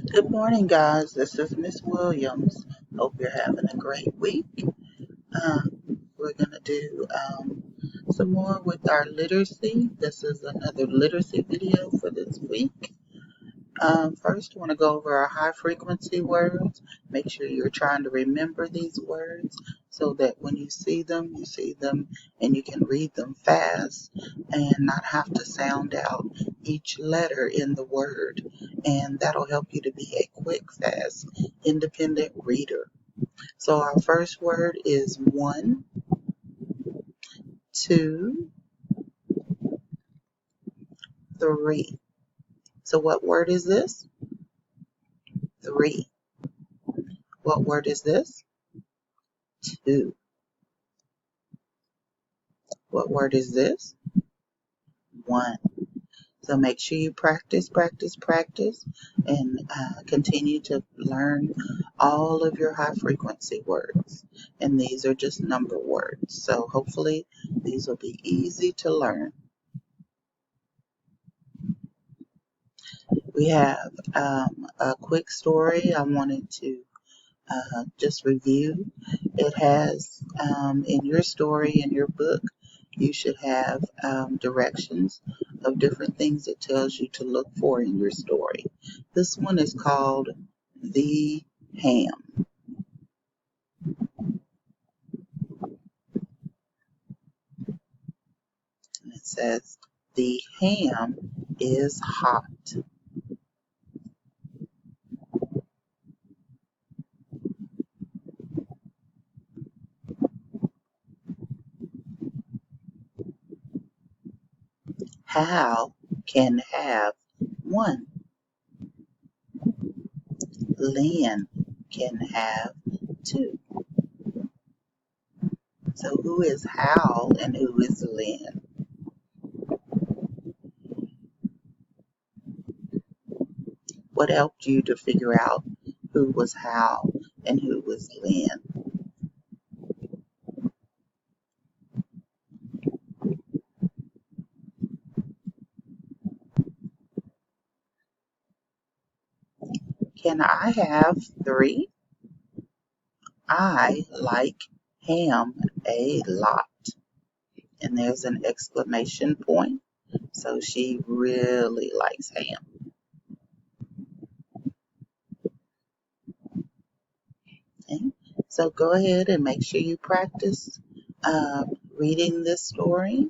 Good morning, guys. This is Miss Williams. Hope you're having a great week. We're going to do some more with our literacy. This is another literacy video for this week. First, I want to go over our high frequency words. Make sure you're trying to remember these words so that when you see them and you can read them fast and not have to sound out each letter in the word. And that'll help you to be a quick, fast, independent reader. So our first word is 1, 2, 3. So what word is this? 3. What word is this? 2. What word is this? 1. So make sure you practice, and continue to learn all of your high frequency words. And these are just number words. So hopefully these will be easy to learn. We have a quick story I wanted to just review. It has in your story, in your book, you should have directions of different things it tells you to look for in your story. This one is called The Ham. And it says, the ham is hot. Hal can have 1. Lynn can have 2. So who is Hal and who is Lynn? What helped you to figure out who was Hal and who was Lynn? Can I have 3? I like ham a lot. And there's an exclamation point. So she really likes ham. Okay? So go ahead and make sure you practice reading this story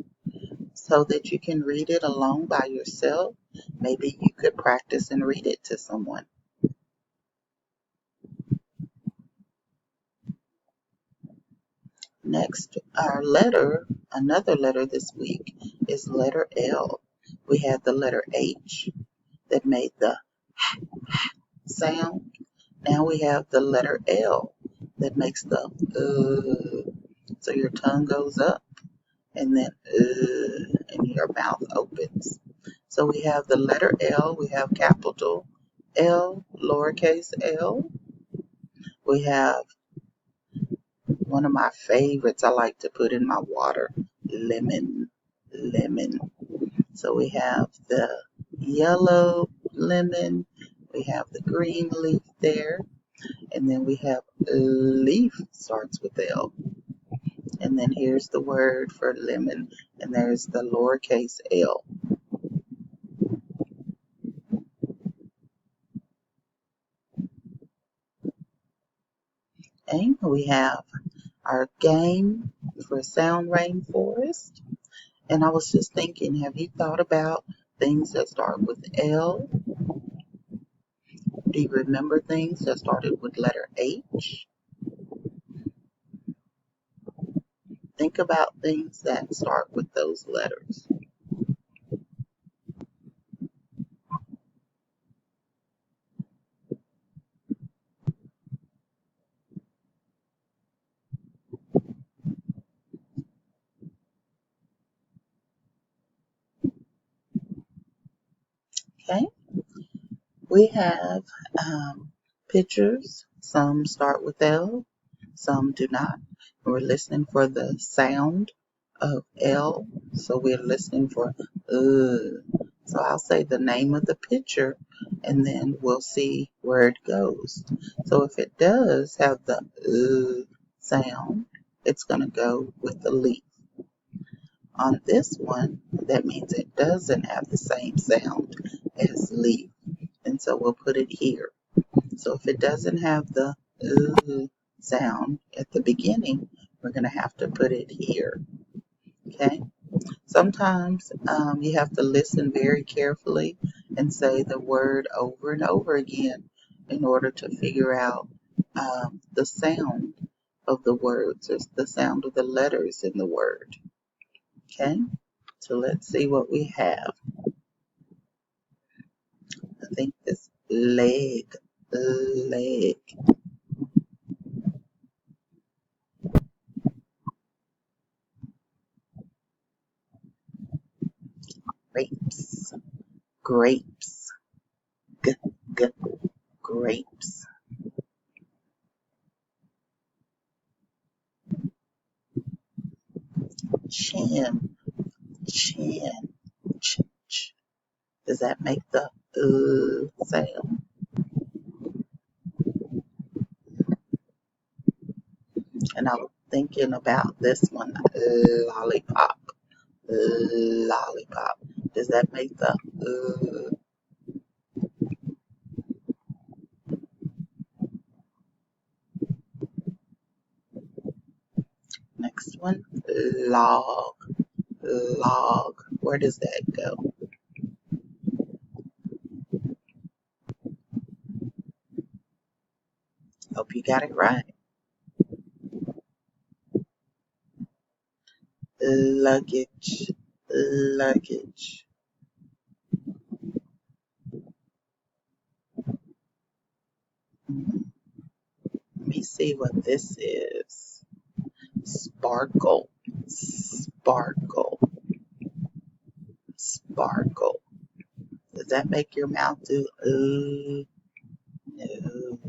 so that you can read it alone by yourself. Maybe you could practice and read it to someone. Next, our letter, another letter this week is letter L. We had the letter H that made the sound. Now we have the letter L that makes the so your tongue goes up and then and your mouth opens. So we have the letter L, we have capital L, lowercase l. We have one of my favorites I like to put in my water, lemon. So we have the yellow lemon, we have the green leaf there, and then we have leaf starts with L. And then here's the word for lemon, and there's the lowercase l. And we have our game for Sound Rainforest. And I was just thinking, have you thought about things that start with L? Do you remember things that started with letter H? Think about things that start with those letters. Okay, we have pictures. Some start with L, some do not. We're listening for the sound of L, so we're listening for So I'll say the name of the picture and then we'll see where it goes. So if it does have the sound, it's going to go with the leaf. On this one, that means it doesn't have the same sound as leaf. And so we'll put it here. So if it doesn't have the sound at the beginning, we're going to have to put it here. Okay. Sometimes you have to listen very carefully and say the word over and over again in order to figure out the sound of the words or the sound of the letters in the word. Okay, so let's see what we have. I think this leg, leg. Grapes, grapes, g, g, grapes. Chin, chin, ch, ch. Does that make the sound? And I was thinking about this one, lollipop, lollipop. Does that make the next one? Log, log. Where does that go? Hope you got it right. Luggage, luggage. Let me see what this is. Sparkle, sparkle, sparkle. Does that make your mouth do no.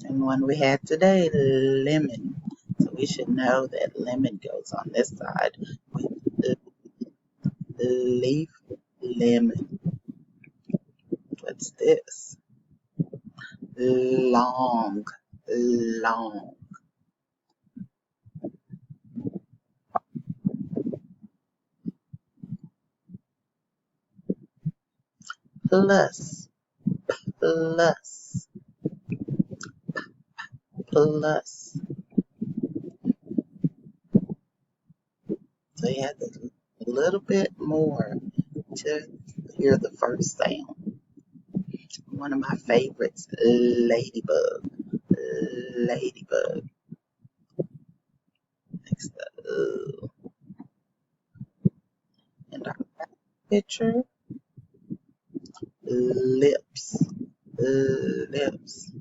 And one we had today, lemon. So we should know that lemon goes on this side with leaf, lemon. What's this? Long, long. Plus, plus, plus. So you have a little bit more to hear the first sound. One of my favorites, ladybug, ladybug. Next to in our picture, lips, lips.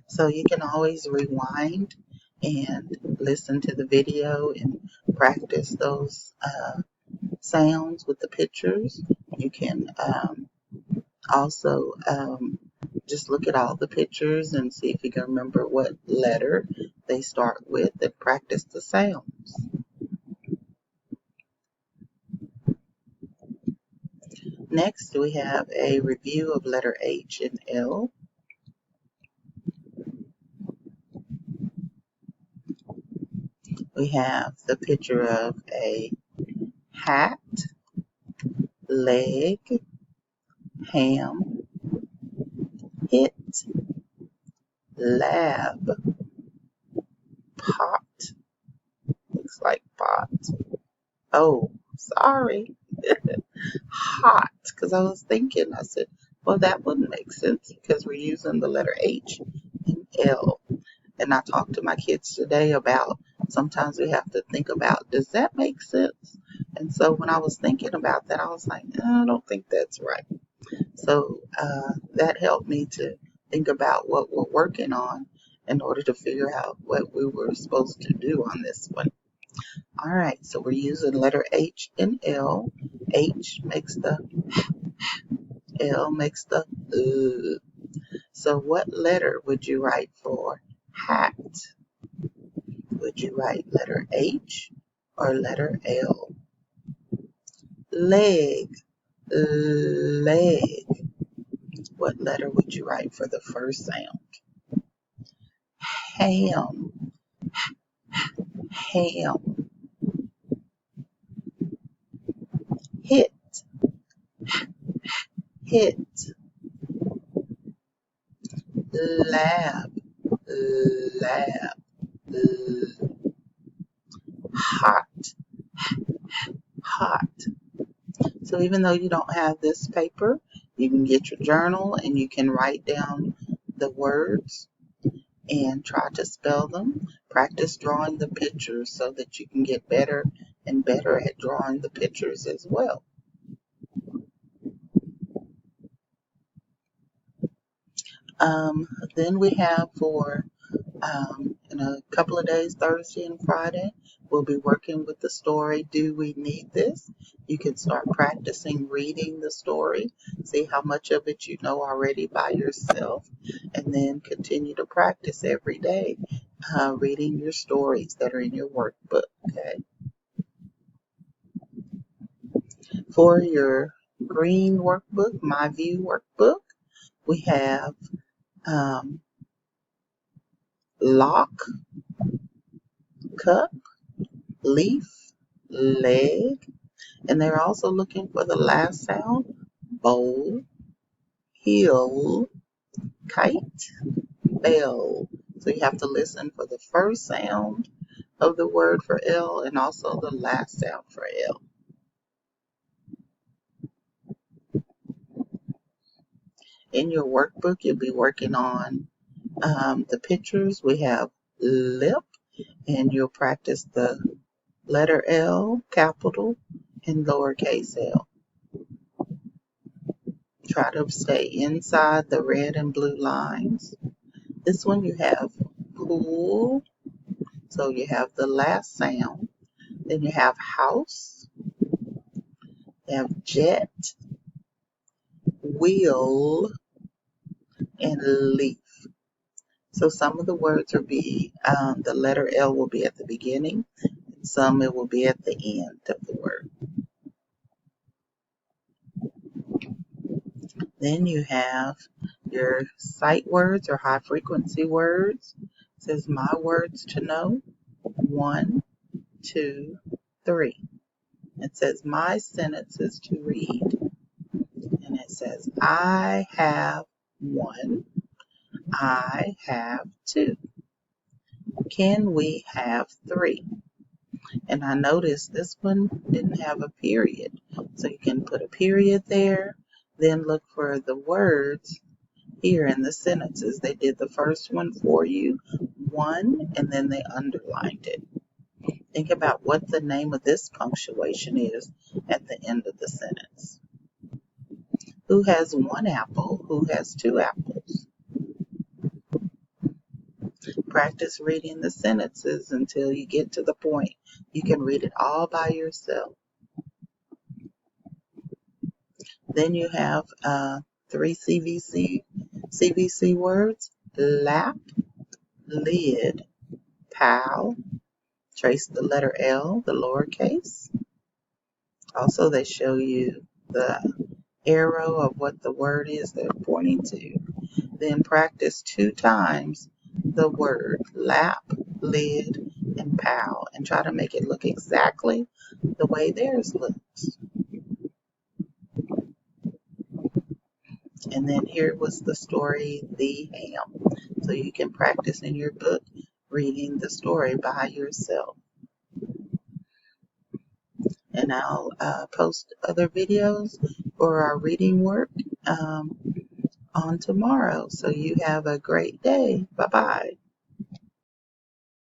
So you can always rewind and listen to the video and practice those sounds with the pictures. You can also just look at all the pictures and see if you can remember what letter they start with and practice the sounds. Next, we have a review of letter H and L. We have the picture of a hat, leg, ham, hit, lab, pot. Looks like pot. Oh, sorry. Hot, because I was thinking, I said, well, that wouldn't make sense because we're using the letter H and L. And I talked to my kids today about sometimes we have to think about, does that make sense? And so when I was thinking about that, I was like, I don't think that's right. So that helped me to think about what we're working on in order to figure out what we were supposed to do on this one. All right, so we're using letter H and L. H makes the L makes the So what letter would you write for hat? Would you write letter H or letter L? Leg, leg. What letter would you write for the first sound? Ham, ham. Hit, hit. Lab, lab. Hot, hot. So even though you don't have this paper, you can get your journal and you can write down the words and try to spell them. Practice drawing the pictures so that you can get better and better at drawing the pictures as well. Then we have for in a couple of days, Thursday and Friday, we'll be working with the story, Do We Need This? You can start practicing reading the story, see how much of it you know already by yourself, and then continue to practice every day reading your stories that are in your workbook. Okay. For your green workbook, My View workbook, we have lock, cup, leaf, leg, and they're also looking for the last sound, bowl, hill, kite, bell. So you have to listen for the first sound of the word for L and also the last sound for L. In your workbook, you'll be working on the pictures. We have lip, and you'll practice the letter L, capital, and lowercase l. Try to stay inside the red and blue lines. This one you have pool, so you have the last sound. Then you have house, you have jet, wheel, and leaf. So some of the words will be, the letter L will be at the beginning, and some it will be at the end of the word. Then you have your sight words or high frequency words. It says my words to know, 1, 2, 3. It says my sentences to read, and it says I have 1, I have 2. Can we have 3? And I noticed this one didn't have a period, so you can put a period there, then look for the words here in the sentences. They did the first one for you, 1, and then they underlined it. Think about what the name of this punctuation is at the end of the sentence. Who has 1 apple? Who has 2 apples? Practice reading the sentences until you get to the point you can read it all by yourself. Then you have 3 CVC words: lap, lid, pal. Trace the letter L, the lowercase. Also, they show you the arrow of what the word is they're pointing to. Then practice 2 times the word lap, lid, and pal, and try to make it look exactly the way theirs looks. And then here was the story, The Ham. So you can practice in your book reading the story by yourself. And I'll post other videos for our reading work on tomorrow. So you have a great day. Bye-bye.